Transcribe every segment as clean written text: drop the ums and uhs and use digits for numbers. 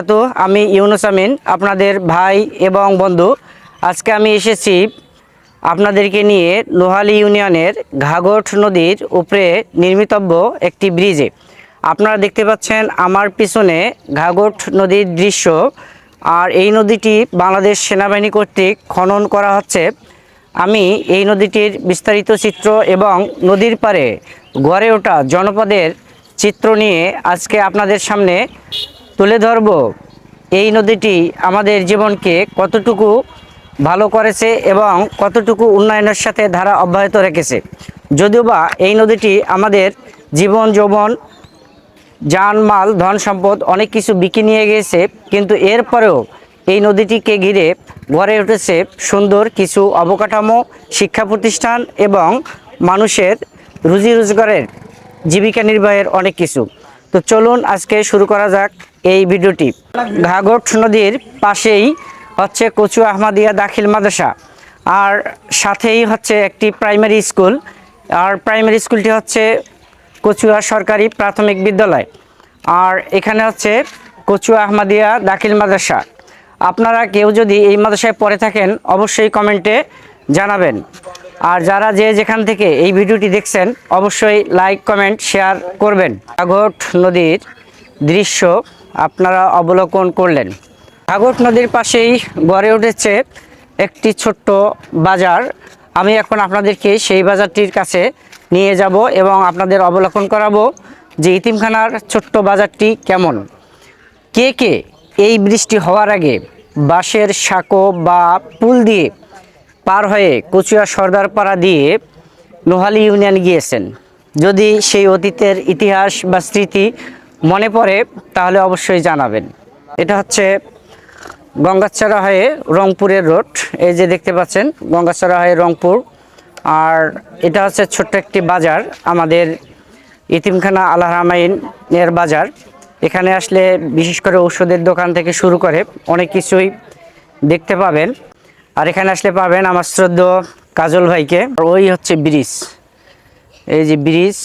তো আমি ইউনুস আমিন, আপনাদের ভাই এবং বন্ধু। আজকে আমি এসেছি আপনাদেরকে নিয়ে নোহালী ইউনিয়নের ঘাঘট নদীর উপরে নির্মিতব্য একটি ব্রিজে। আপনারা দেখতে পাচ্ছেন আমার পিছনে ঘাঘট নদীর দৃশ্য। আর এই নদীটি বাংলাদেশ সেনাবাহিনী কর্তৃক খনন করা হচ্ছে। আমি এই নদীটির বিস্তারিত চিত্র এবং নদীর পাড়ে গড়ে ওঠা জনপদের চিত্র নিয়ে আজকে আপনাদের সামনে তুলে ধরব। এই নদীটি আমাদের জীবনকে কতটুকু ভালো করেছে এবং কতটুকু উন্নয়নের সাথে ধারা অব্যাহত রেখেছে। যদিওবা এই নদীটি আমাদের জীবন যৌবন, জানমাল, ধন সম্পদ অনেক কিছু বিকি নিয়ে গিয়েছে, কিন্তু এরপরেও এই নদীটিকে ঘিরে গড়ে উঠেছে সুন্দর কিছু অবকাঠামো, শিক্ষা প্রতিষ্ঠান এবং মানুষের রুজি রোজগারের, জীবিকা নির্বাহের অনেক কিছু। তো চলুন আজকে শুরু করা যাক এই ভিডিওটি। ঘাঘট নদীর পাশেই হচ্ছে কচু আহমদিয়া দাখিল মাদ্রাসা, আর সাথেই হচ্ছে একটি প্রাইমারি স্কুল। আর প্রাইমারি স্কুলটি হচ্ছে কচুয়া সরকারি প্রাথমিক বিদ্যালয়। আর এখানে হচ্ছে কচু আহমদিয়া দাখিল মাদ্রাসা। আপনারা কেউ যদি এই মাদ্রাসায় পড়ে থাকেন অবশ্যই কমেন্টে জানাবেন। আর যারা যেখান থেকে এই ভিডিওটি দেখছেন অবশ্যই লাইক, কমেন্ট, শেয়ার করবেন। ঘাঘট নদীর দৃশ্য আপনারা অবলোকন করলেন। ঘাঘট নদীর পাশেই গড়ে উঠেছে একটি ছোট্ট বাজার। আমি এখন আপনাদেরকে সেই বাজারটির কাছে নিয়ে যাব এবং আপনাদের অবলোকন করাবো যে ইতিমখানার ছোট্ট বাজারটি কেমন। কে কে এই বৃষ্টি হওয়ার আগে বাঁশের সাঁকো বা পুল দিয়ে পার হয়ে কচুয়া সর্দারপাড়া দিয়ে নোহালী ইউনিয়ন গিয়েছেন? যদি সেই অতীতের ইতিহাস বা স্মৃতি মনে পড়ে তাহলে অবশ্যই জানাবেন। এটা হচ্ছে গঙ্গাচড়া হয়ে রংপুরের রোড। এই যে দেখতে পাচ্ছেন গঙ্গাচড়া হয়ে রংপুর। আর এটা হচ্ছে ছোট্ট একটি বাজার, আমাদের ইতিমখানা আল হারামাইনের বাজার। এখানে আসলে বিশেষ করে ঔষধের দোকান থেকে শুরু করে অনেক কিছুই দেখতে পাবেন। আর এখানে আসলে পাবেন আমার শ্রদ্ধেয় কাজল ভাইকে। আর ওই হচ্ছে ব্রিজ, এই যে ব্রিজ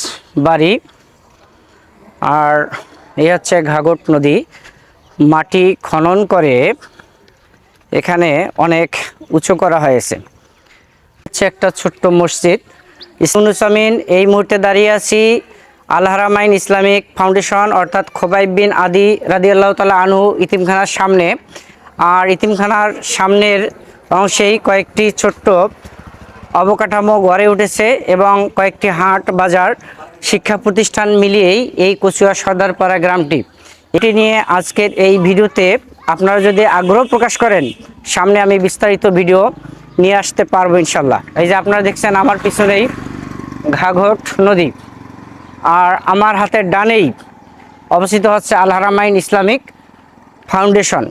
বাড়ি। আর এই হচ্ছে ঘাঘট নদী। মাটি খনন করে এখানে অনেক উঁচু করা হয়েছে। হচ্ছে একটা ছোট্ট মসজিদ। ইউনুস আমিন এই মুহূর্তে দাঁড়িয়ে আছি আল হারামাইন ইসলামিক ফাউন্ডেশন অর্থাৎ খোবাইব বিন আদি রাদিয়াল্লাহু তাআলা আনহু ইতিমখানার সামনে। আর ইতিমখানার সামনের অংশেই কয়েকটি ছোট্ট অবকাঠামো গড়ে উঠেছে এবং কয়েকটি হাট, বাজার, শিক্ষা প্রতিষ্ঠান মিলিয়েই এই কচুয়া সর্দারপাড়া গ্রামটি। এটি নিয়ে আজকের এই ভিডিওতে আপনারা যদি আগ্রহ প্রকাশ করেন সামনে আমি বিস্তারিত ভিডিও নিয়ে আসতে পারবো ইনশাল্লাহ। এই যে আপনারা দেখছেন আমার পিছনেই ঘাঘট নদী, আর আমার হাতের ডানেই অবস্থিত হচ্ছে আল হারামাইন ইসলামিক ফাউন্ডেশন।